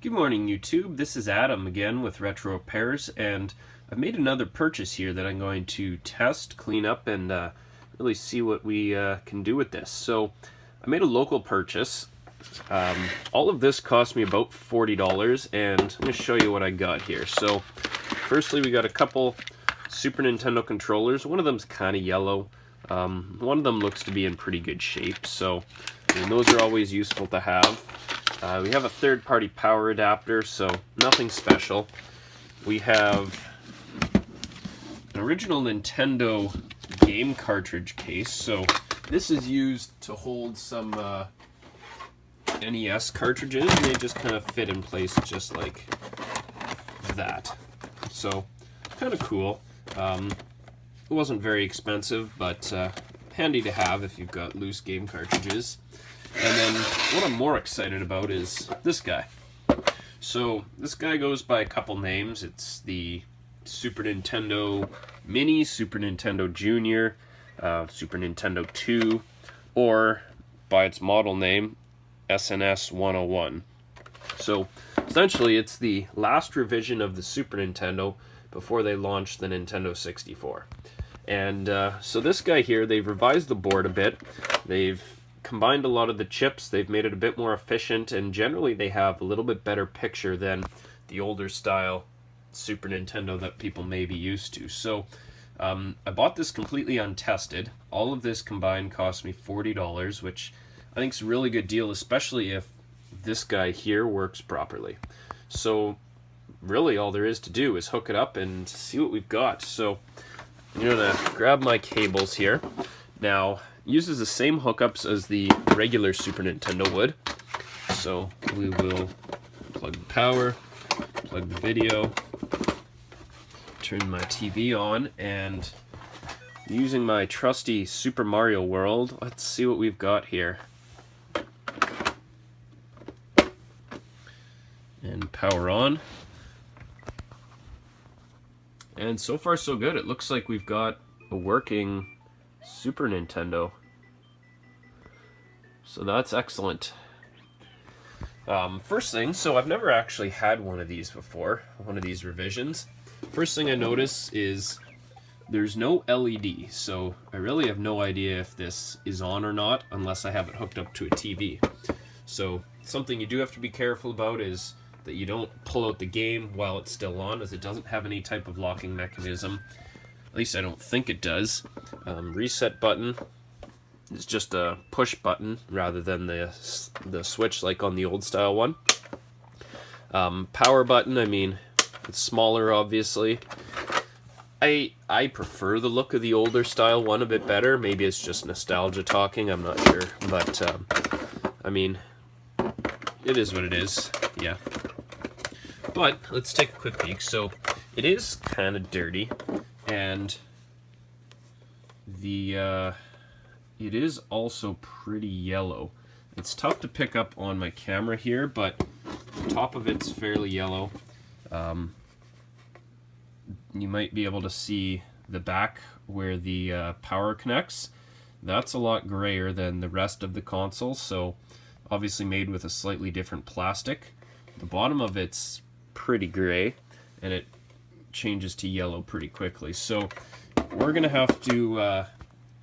Good morning, YouTube. This is Adam again with Retro Repairs, and I've made another purchase here that I'm going to test, clean up, and really see what we can do with this. So I made a local purchase. All of this cost me about $40, and I'm going to show you what I got here. So firstly, we got a couple Super Nintendo controllers. One of them's kind of yellow. One of them looks to be in pretty good shape, so those are always useful to have. We have a third-party power adapter, so nothing special. We have an original Nintendo game cartridge case, so this is used to hold some NES cartridges, and they just kind of fit in place just like that. So, kind of cool. It wasn't very expensive, but handy to have if you've got loose game cartridges. And then what I'm more excited about is this guy. So this guy goes by a couple names. It's the Super Nintendo Mini, Super Nintendo Jr, Super Nintendo 2, or by its model name, SNS-101. So essentially it's the last revision of the Super Nintendo before they launched the Nintendo 64. And so this guy here, they've revised the board a bit. They've combined a lot of the chips, they've made it a bit more efficient, and generally they have a little bit better picture than the older style Super Nintendo that people may be used to. So I bought this completely untested. All of this combined cost me $40, which I think is a really good deal, especially if this guy here works properly. So really all there is to do is hook it up and see what we've got. So I'm gonna grab my cables here. Now, uses the same hookups as the regular Super Nintendo would. So we will plug the power, plug the video, turn my TV on, and using my trusty Super Mario World, let's see what we've got here. And power on. And so far so good. It looks like we've got a working Super Nintendo. So that's excellent. First thing, so I've never actually had one of these before, one of these revisions. First thing I notice is there's no LED, so I really have no idea if this is on or not unless I have it hooked up to a TV. So something you do have to be careful about is that you don't pull out the game while it's still on, as it doesn't have any type of locking mechanism. At least I don't think it does. Reset button is just a push button rather than the switch like on the old style one. Power button, I mean, it's smaller obviously. I prefer the look of the older style one a bit better. Maybe it's just nostalgia talking, I'm not sure. But, I mean, it is what it is, yeah. But let's take a quick peek. So it is kind of dirty, and it is also pretty yellow. It's tough to pick up on my camera here, but the top of it's fairly yellow. You might be able to see the back where the power connects. That's a lot grayer than the rest of the console, so obviously made with a slightly different plastic. The bottom of it's pretty gray, and it changes to yellow pretty quickly. So we're gonna have to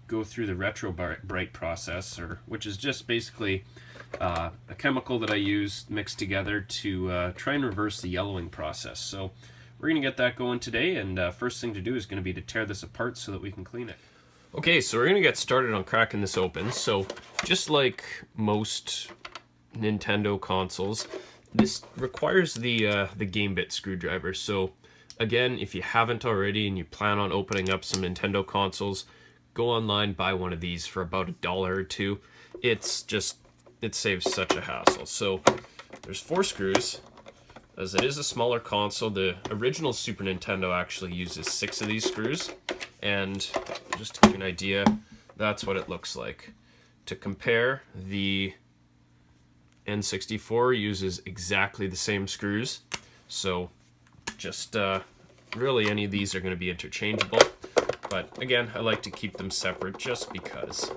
go through the retro bright process, which is just basically a chemical that I use mixed together to try and reverse the yellowing process. So we're gonna get that going today, and first thing to do is gonna be to tear this apart so that we can clean it. Okay, so we're gonna get started on cracking this open. So just like most Nintendo consoles, this requires the game bit screwdriver. So again, if you haven't already and you plan on opening up some Nintendo consoles, go online, buy one of these for about $1 or $2. It saves such a hassle. So there's 4 screws. As it is a smaller console, the original Super Nintendo actually uses 6 of these screws. And just to give you an idea, that's what it looks like. To compare, the N64 uses exactly the same screws. So just really any of these are going to be interchangeable. But again, I like to keep them separate just because.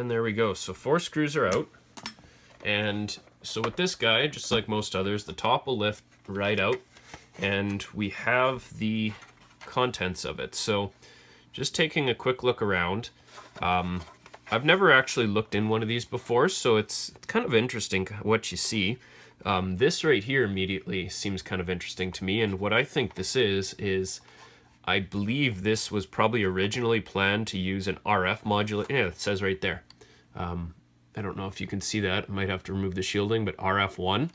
And there we go. So 4 screws are out. And so with this guy, just like most others, the top will lift right out. And we have the contents of it. So just taking a quick look around. I've never actually looked in one of these before, so it's kind of interesting what you see. This right here immediately seems kind of interesting to me, and what I think this is I believe this was probably originally planned to use an RF modulator. Yeah, it says right there. I don't know if you can see that. I might have to remove the shielding, but RF1.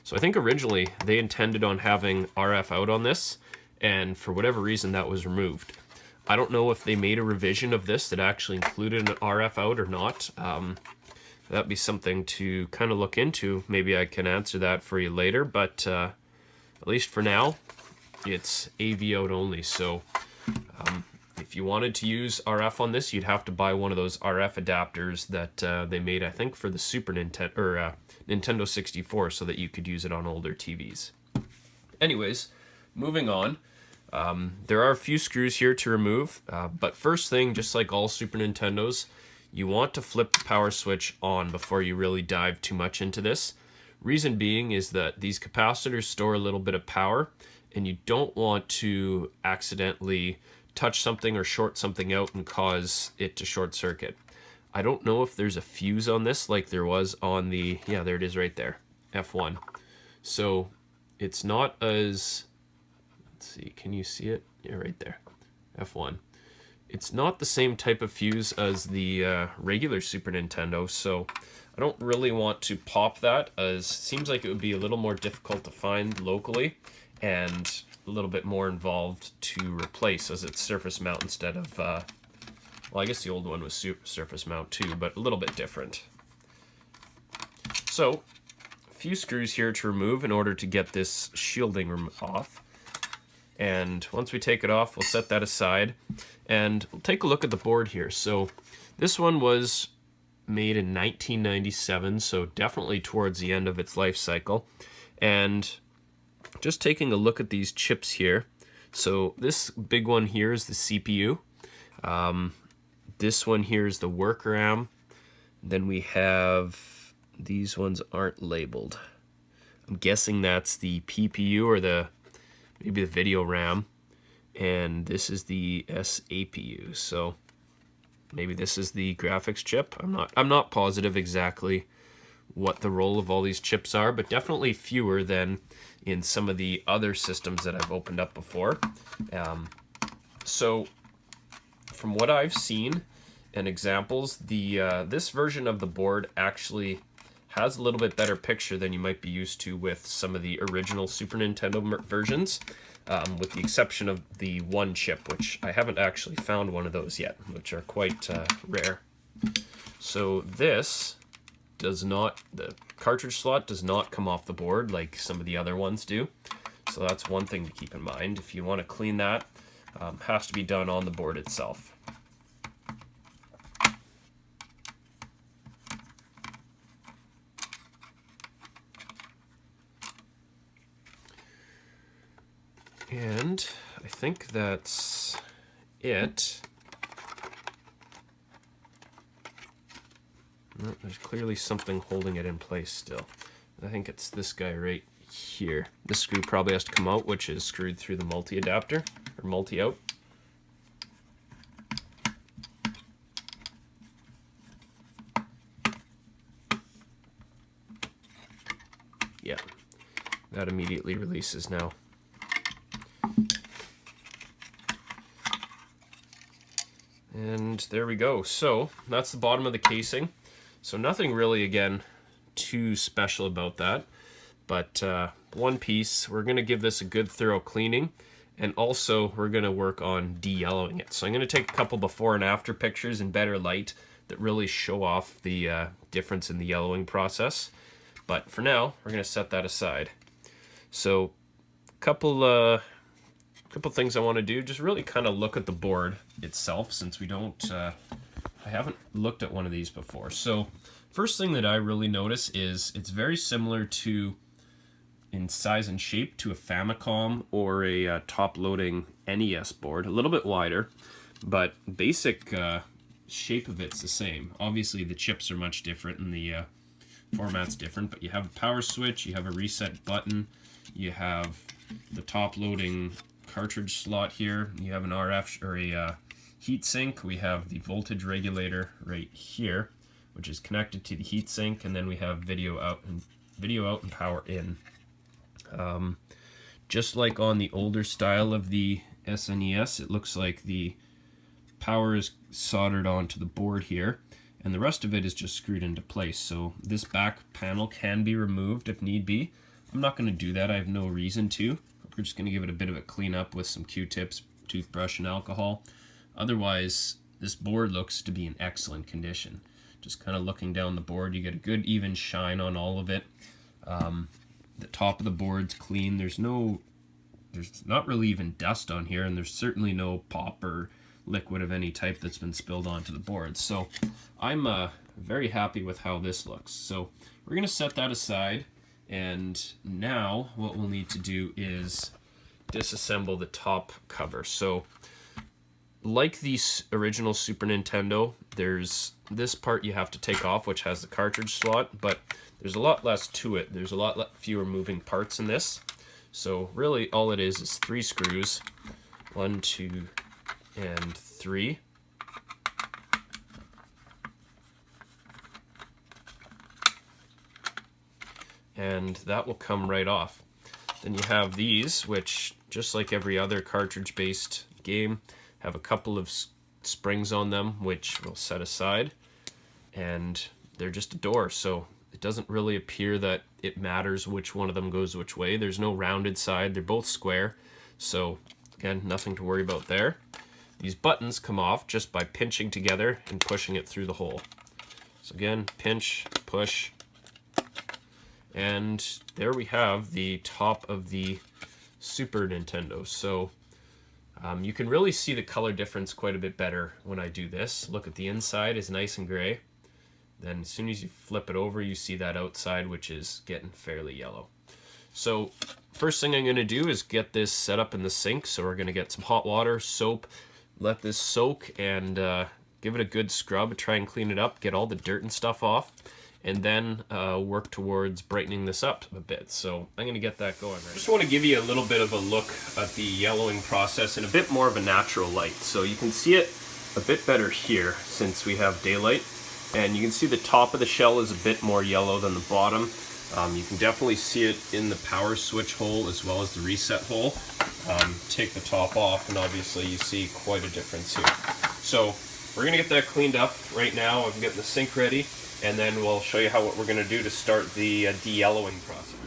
So I think originally they intended on having RF out on this, and for whatever reason that was removed. I don't know if they made a revision of this that actually included an RF out or not. That'd be something to kind of look into. Maybe I can answer that for you later, but at least for now, it's AV out only. So if you wanted to use RF on this, you'd have to buy one of those RF adapters that they made, I think, for the Super Nintendo or Nintendo 64, so that you could use it on older TVs. Anyways, moving on. There are a few screws here to remove, but first thing, just like all Super Nintendos, you want to flip the power switch on before you really dive too much into this. Reason being is that these capacitors store a little bit of power, and you don't want to accidentally touch something or short something out and cause it to short circuit. I don't know if there's a fuse on this like there was on the, yeah, there it is right there, F1. So it's not as... Let's see, can you see it? Yeah, right there, F1. It's not the same type of fuse as the regular Super Nintendo, so I don't really want to pop that, as it seems like it would be a little more difficult to find locally and a little bit more involved to replace, as it's surface mount instead of, well, I guess the old one was surface mount too, but a little bit different. So, a few screws here to remove in order to get this shielding off. And once we take it off, we'll set that aside, and we'll take a look at the board here. So this one was made in 1997, so definitely towards the end of its life cycle. And just taking a look at these chips here. So this big one here is the CPU. This one here is the worker RAM. Then we have, these ones aren't labeled. I'm guessing that's the PPU or maybe the video RAM, and this is the SAPU. So maybe this is the graphics chip. I'm not positive exactly what the role of all these chips are, but definitely fewer than in some of the other systems that I've opened up before. So from what I've seen and examples, this version of the board actually has a little bit better picture than you might be used to with some of the original Super Nintendo versions, with the exception of the one chip, which I haven't actually found one of those yet, which are quite rare. So this does not, the cartridge slot does not come off the board like some of the other ones do. So that's one thing to keep in mind. If you want to clean that, has to be done on the board itself. And I think that's it. No, there's clearly something holding it in place still. I think it's this guy right here. This screw probably has to come out, which is screwed through the multi-adapter, or multi-out. Yeah, that immediately releases now. And there we go. So that's the bottom of the casing. So nothing really, again, too special about that. But one piece, we're going to give this a good thorough cleaning. And also, we're going to work on de-yellowing it. So I'm going to take a couple before and after pictures in better light that really show off the difference in the yellowing process. But for now, we're going to set that aside. So a couple things I want to do, just really kind of look at the board itself, since we don't, I haven't looked at one of these before. So first thing that I really notice is it's very similar to, in size and shape, to a Famicom or a top-loading NES board, a little bit wider, but basic shape of it's the same. Obviously the chips are much different and the format's different, but you have a power switch, you have a reset button, you have the top loading cartridge slot here, you have an RF or a heat sink, we have the voltage regulator right here, which is connected to the heat sink, and then we have video out and power in. Just like on the older style of the SNES, it looks like the power is soldered onto the board here, and the rest of it is just screwed into place. So this back panel can be removed if need be. I'm not going to do that. I have no reason to. We're just going to give it a bit of a cleanup with some Q-tips, toothbrush, and alcohol. Otherwise, this board looks to be in excellent condition. Just kind of looking down the board, you get a good even shine on all of it. The top of the board's clean. There's not really even dust on here, and there's certainly no pop or liquid of any type that's been spilled onto the board. So I'm very happy with how this looks. So we're going to set that aside, and now what we'll need to do is disassemble the top cover. So like the original Super Nintendo, there's this part you have to take off, which has the cartridge slot, but there's a lot less to it. There's a lot fewer moving parts in this. So really all it is 3 screws, 1, 2, and 3. And that will come right off. Then you have these, which just like every other cartridge-based game, have a couple of springs on them, which we'll set aside. And they're just a door, so it doesn't really appear that it matters which one of them goes which way. There's no rounded side, they're both square. So again, nothing to worry about there. These buttons come off just by pinching together and pushing it through the hole. So again, pinch, push, and there we have the top of the Super Nintendo. So you can really see the color difference quite a bit better when I do this. Look at the inside is nice and gray. Then as soon as you flip it over, you see that outside, which is getting fairly yellow. So first thing I'm going to do is get this set up in the sink. So we're going to get some hot water, soap, let this soak, and give it a good scrub, try and clean it up, get all the dirt and stuff off, and then work towards brightening this up a bit. So I'm going to get that going right now. Just want to give you a little bit of a look at the yellowing process in a bit more of a natural light. So you can see it a bit better here since we have daylight. And you can see the top of the shell is a bit more yellow than the bottom. You can definitely see it in the power switch hole as well as the reset hole. Take the top off and obviously you see quite a difference here. So we're going to get that cleaned up right now. I'm getting the sink ready, and then we'll show you what we're going to do to start the de-yellowing process.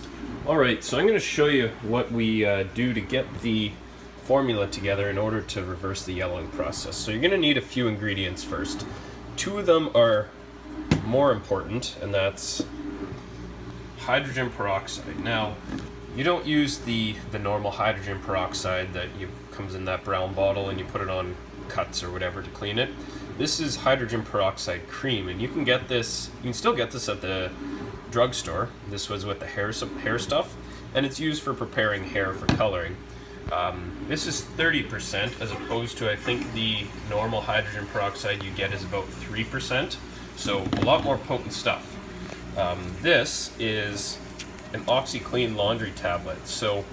Alright, so I'm going to show you what we do to get the formula together in order to reverse the yellowing process. So you're going to need a few ingredients first. 2 of them are more important, and that's hydrogen peroxide. Now, you don't use the normal hydrogen peroxide that comes in that brown bottle and you put it on cuts or whatever to clean it. This is hydrogen peroxide cream, and you can still get this at the drugstore. This was with the hair stuff, and it's used for preparing hair for coloring. This is 30% as opposed to, I think, the normal hydrogen peroxide you get is about 3%, so a lot more potent stuff. This is an OxyClean laundry tablet, so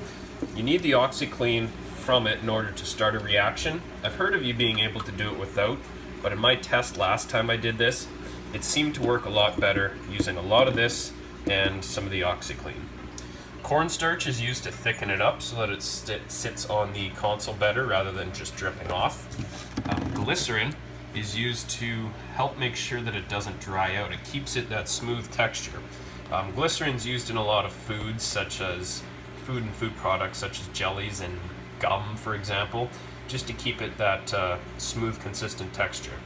you need the OxyClean from it in order to start a reaction. I've heard of you being able to do it without, but in my test last time I did this, it seemed to work a lot better using a lot of this and some of the OxyClean. Cornstarch is used to thicken it up so that it sits on the console better rather than just dripping off. Glycerin is used to help make sure that it doesn't dry out. It keeps it that smooth texture. Glycerin is used in a lot of foods, such as food and food products such as jellies and gum, for example, just to keep it that smooth, consistent texture.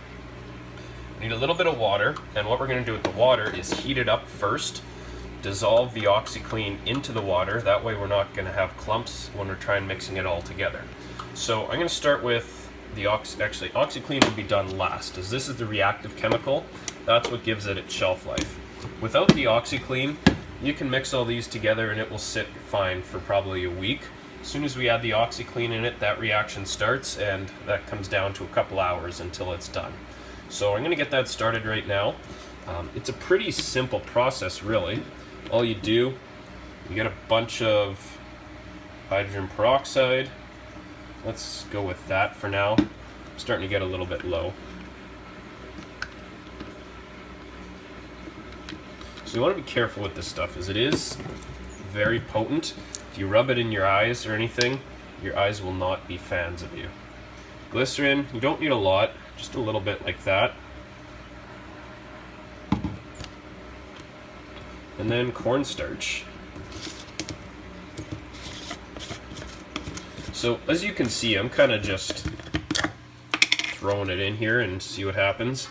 We need a little bit of water, and what we're going to do with the water is heat it up first, dissolve the OxyClean into the water. That way we're not going to have clumps when we're trying mixing it all together. So I'm going to start with the OxyClean will be done last, as this is the reactive chemical. That's what gives it its shelf life. Without the OxyClean, you can mix all these together and it will sit fine for probably a week. As soon as we add the OxyClean in it, that reaction starts, and that comes down to a couple hours until it's done. So I'm going to get that started right now. It's a pretty simple process, really. All you do, you get a bunch of hydrogen peroxide. Let's go with that for now. I'm starting to get a little bit low. So you want to be careful with this stuff, as it is very potent. If you rub it in your eyes or anything, your eyes will not be fans of you. Glycerin, you don't need a lot, just a little bit like that. And then cornstarch. So as you can see, I'm kind of just throwing it in here and see what happens.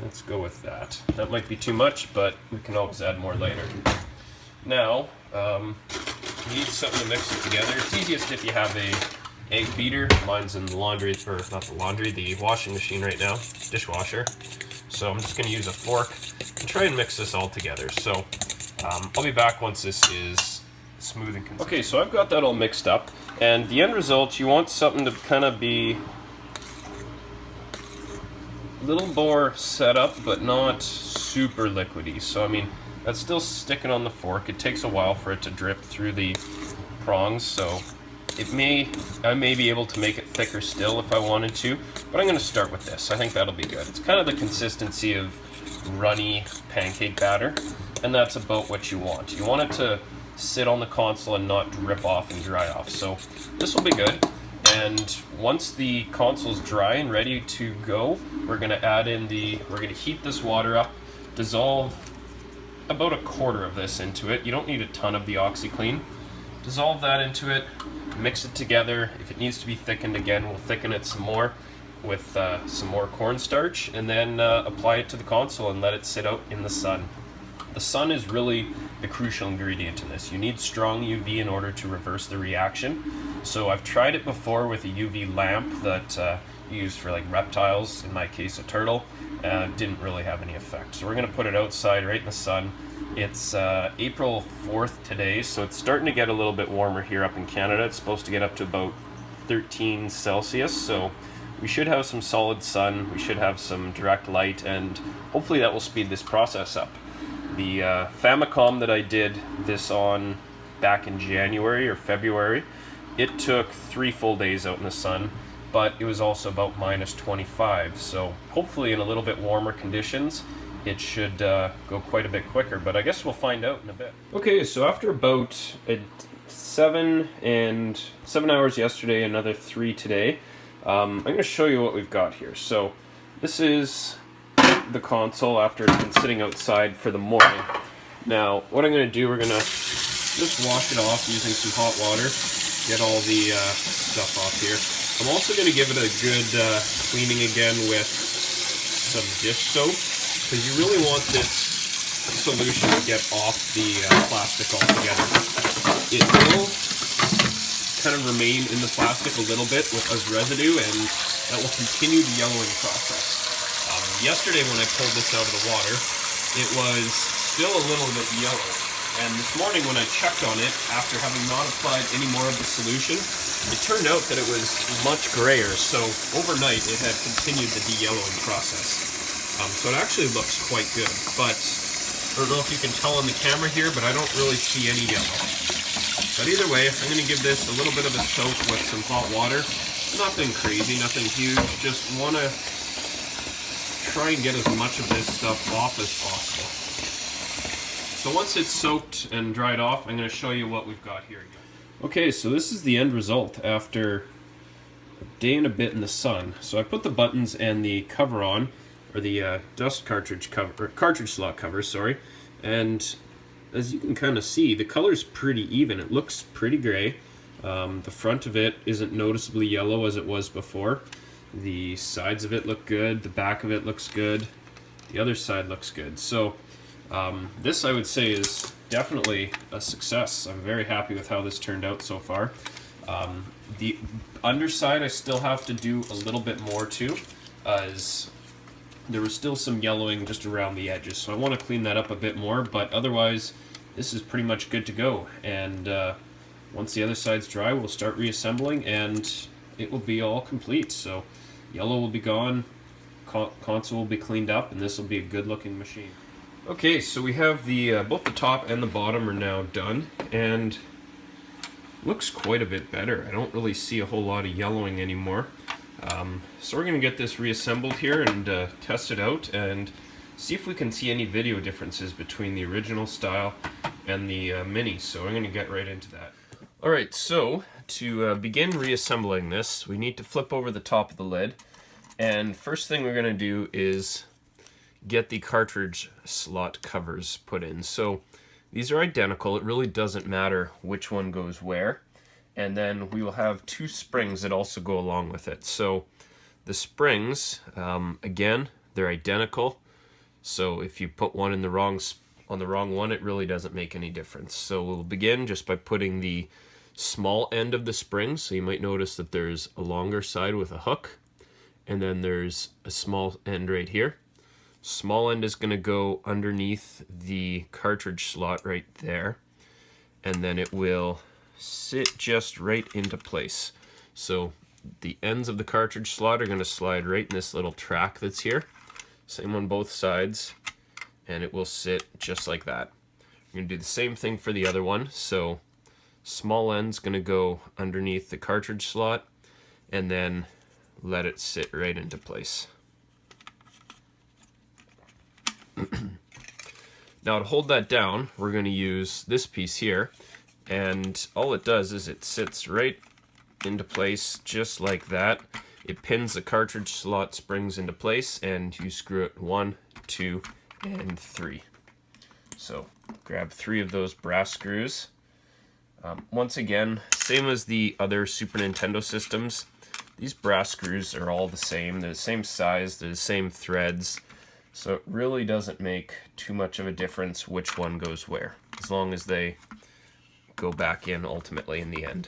Let's go with that. That might be too much, but we can always add more later. Now, you need something to mix it together. It's easiest if you have a egg beater. Mine's in the laundry, or not the laundry, the washing machine right now, dishwasher. So I'm just going to use a fork and try and mix this all together. So I'll be back once this is smooth and consistent. Okay, so I've got that all mixed up, and the end result, you want something to kind of be a little more set up, but not super liquidy. So I mean, that's still sticking on the fork. It takes a while for it to drip through the prongs, so I may be able to make it thicker still if I wanted to, but I'm going to start with this. I think that'll be good. It's kind of the consistency of runny pancake batter, and that's about what you want. You want it to sit on the console and not drip off and dry off, so this will be good. And once the console's dry and ready to go, we're going to heat this water up, dissolve about a quarter of this into it. You don't need a ton of the OxyClean. Dissolve that into it, mix it together. If it needs to be thickened again, we'll thicken it some more with some more cornstarch, and then apply it to the console and let it sit out in the sun. The sun is really the crucial ingredient in this. You need strong UV in order to reverse the reaction. So I've tried it before with a UV lamp that you use for like reptiles, in my case a turtle, didn't really have any effect. So we're going to put it outside right in the sun. It's April 4th today, so it's starting to get a little bit warmer here up in Canada. It's supposed to get up to about 13 Celsius, so we should have some solid sun, we should have some direct light, and hopefully that will speed this process up. The Famicom that I did this on back in January or February, it took 3 full days out in the sun, but it was also about minus 25, so hopefully in a little bit warmer conditions it should go quite a bit quicker, but I guess we'll find out in a bit. Okay, so after about 7 hours yesterday, another 3 today, I'm going to show you what we've got here. So this is the console after it's been sitting outside for the morning. Now what I'm going to do, we're going to just wash it off using some hot water, get all the stuff off here. I'm also going to give it a good cleaning again with some dish soap, because you really want this solution to get off the plastic altogether. It will kind of remain in the plastic a little bit as residue, and that will continue the yellowing process. Yesterday when I pulled this out of the water, it was still a little bit yellow, and this morning when I checked on it, after having not applied any more of the solution, it turned out that it was much grayer, so overnight it had continued the de-yellowing process. So it actually looks quite good, but I don't know if you can tell on the camera here, but I don't really see any yellow. But either way, I'm going to give this a little bit of a soak with some hot water. Nothing crazy, nothing huge, just want to try and get as much of this stuff off as possible. So once it's soaked and dried off, I'm going to show you what we've got here. Okay, so this is the end result after a day and a bit in the sun. So I put the buttons and the cover on, or the dust cartridge cover, or cartridge slot cover, sorry, and as you can kind of see, the color's pretty even. It looks pretty gray. The front of it isn't noticeably yellow as it was before. The sides of it look good, the back of it looks good, the other side looks good. So this, I would say, is definitely a success. I'm very happy with how this turned out so far. The underside I still have to do a little bit more to, as there was still some yellowing just around the edges, so I want to clean that up a bit more, but otherwise this is pretty much good to go. And once the other side's dry, we'll start reassembling and it will be all complete. So yellow will be gone, console will be cleaned up, and this will be a good looking machine. Okay, so we have the both the top and the bottom are now done, and looks quite a bit better. I don't really see a whole lot of yellowing anymore. So we're going to get this reassembled here and test it out and see if we can see any video differences between the original style and the Mini. So we're going to get right into that. Alright, so to begin reassembling this, we need to flip over the top of the lid. And first thing we're going to do is get the cartridge slot covers put in. So these are identical. It really doesn't matter which one goes where. And then we will have two springs that also go along with it. So the springs, again, they're identical. So if you put one in the wrong on the wrong one, it really doesn't make any difference. So we'll begin just by putting the small end of the spring. So you might notice that there's a longer side with a hook, and then there's a small end right here. Small end is going to go underneath the cartridge slot right there, and then it will sit just right into place. So the ends of the cartridge slot are going to slide right in this little track that's here. Same on both sides, and it will sit just like that. We're going to do the same thing for the other one. So small end's going to go underneath the cartridge slot, and then let it sit right into place. Now to hold that down, we're going to use this piece here, and all it does is it sits right into place just like that. It pins the cartridge slot springs into place, and you screw it 1, 2, and 3. So grab 3 of those brass screws. Once again, same as the other Super Nintendo systems, these brass screws are all the same. They're the same size, they're the same threads. So it really doesn't make too much of a difference which one goes where, as long as they go back in ultimately in the end.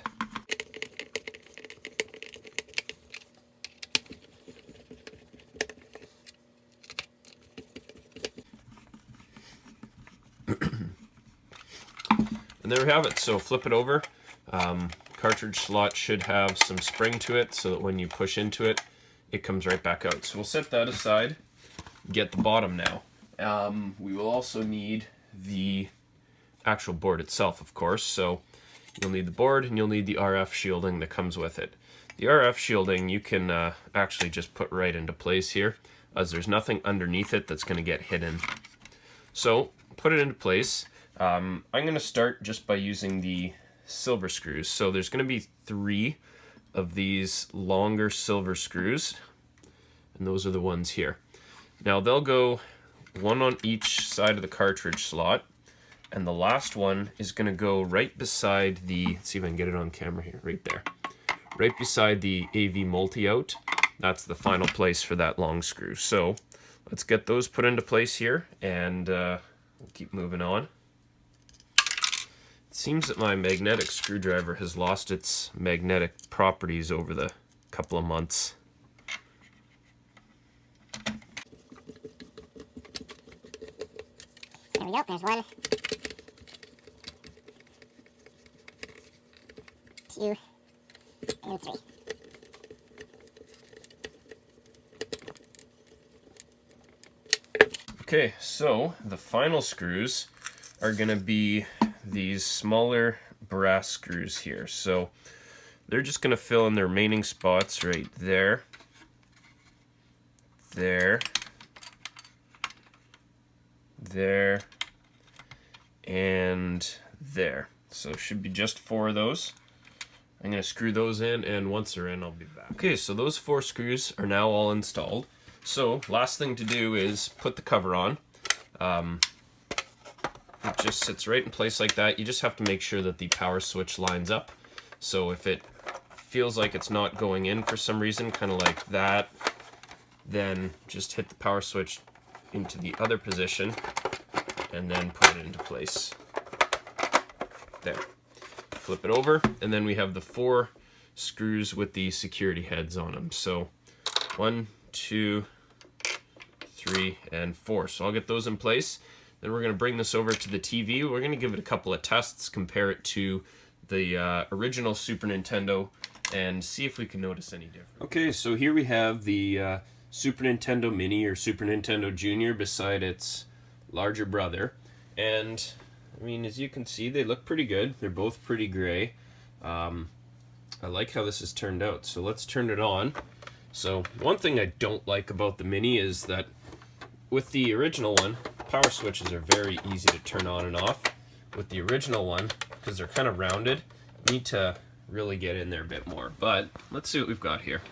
And there we have it. So flip it over. Cartridge slot should have some spring to it so that when you push into it, it comes right back out. So we'll set that aside. Get the bottom now. We will also need the actual board itself, of course. So you'll need the board and you'll need the RF shielding that comes with it. The RF shielding you can actually just put right into place here, as there's nothing underneath it that's going to get hidden. So put it into place. I'm going to start just by using the silver screws. So there's going to be 3 of these longer silver screws, and those are the ones here. Now they'll go 1 on each side of the cartridge slot, and the last one is going to go right beside the, let's see if I can get it on camera here, right there. Right beside the AV multi-out. That's the final place for that long screw. So let's get those put into place here, and we'll keep moving on. It seems that my magnetic screwdriver has lost its magnetic properties over the couple of months. There we go, there's 1, 2, and 3. Okay, so the final screws are going to be these smaller brass screws here. So they're just going to fill in the remaining spots right there, there, there, and there. So it should be just 4 of those. I'm going to screw those in, and once they're in, I'll be back. Okay, so those 4 screws are now all installed. So last thing to do is put the cover on. It just sits right in place like that. You just have to make sure that the power switch lines up. So if it feels like it's not going in for some reason, kind of like that, then just hit the power switch into the other position and then put it into place. There. Flip it over, and then we have the 4 screws with the security heads on them. So 1, 2, 3, and 4. So I'll get those in place. Then we're going to bring this over to the TV. We're going to give it a couple of tests, compare it to the original Super Nintendo, and see if we can notice any difference. Okay, so here we have the Super Nintendo Mini or Super Nintendo Jr. beside its larger brother. And I mean, as you can see, they look pretty good. They're both pretty gray. I like how this has turned out. So let's turn it on. So one thing I don't like about the Mini is that with the original one, power switches are very easy to turn on and off. With the original one, because they're kind of rounded, you need to really get in there a bit more. But let's see what we've got here.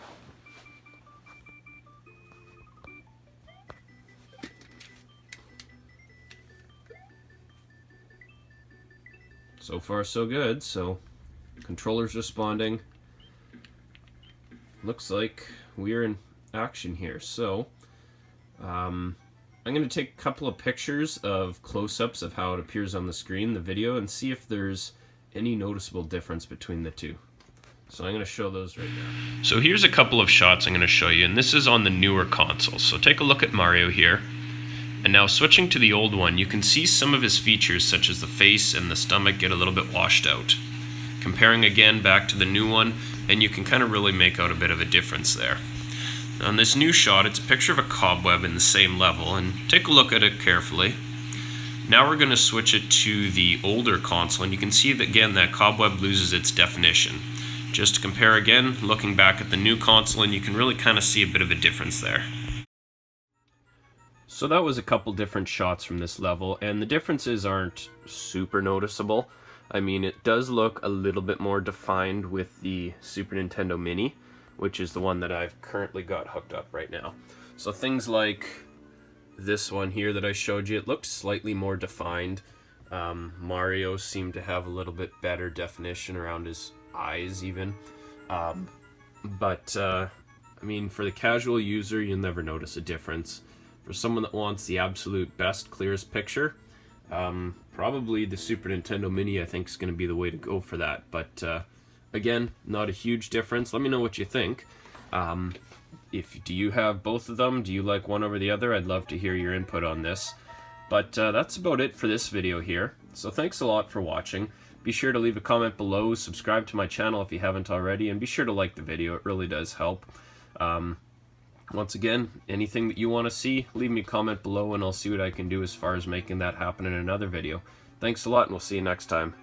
So far so good. So controller's responding. Looks like we're in action here. So I'm going to take a couple of pictures of close-ups of how it appears on the screen, the video, and see if there's any noticeable difference between the two. So I'm going to show those right now. So here's a couple of shots I'm going to show you, and this is on the newer console. So take a look at Mario here. And now switching to the old one, you can see some of his features such as the face and the stomach get a little bit washed out. Comparing again back to the new one, and you can kind of really make out a bit of a difference there. On this new shot, it's a picture of a cobweb in the same level, and take a look at it carefully. Now we're going to switch it to the older console, and you can see that again that cobweb loses its definition. Just to compare again, looking back at the new console, and you can really kind of see a bit of a difference there. So that was a couple different shots from this level, and the differences aren't super noticeable. I mean, it does look a little bit more defined with the Super Nintendo Mini, which is the one that I've currently got hooked up right now. So things like this one here that I showed you, it looks slightly more defined. Mario seemed to have a little bit better definition around his eyes even. I mean, for the casual user, you'll never notice a difference. For someone that wants the absolute best, clearest picture, probably the Super Nintendo Mini I think is going to be the way to go for that. But again, not a huge difference. Let me know what you think. Do you have both of them? Do you like one over the other? I'd love to hear your input on this. But that's about it for this video here. So thanks a lot for watching. Be sure to leave a comment below, subscribe to my channel if you haven't already, and be sure to like the video. It really does help. Once again, anything that you want to see, leave me a comment below and I'll see what I can do as far as making that happen in another video. Thanks a lot, and we'll see you next time.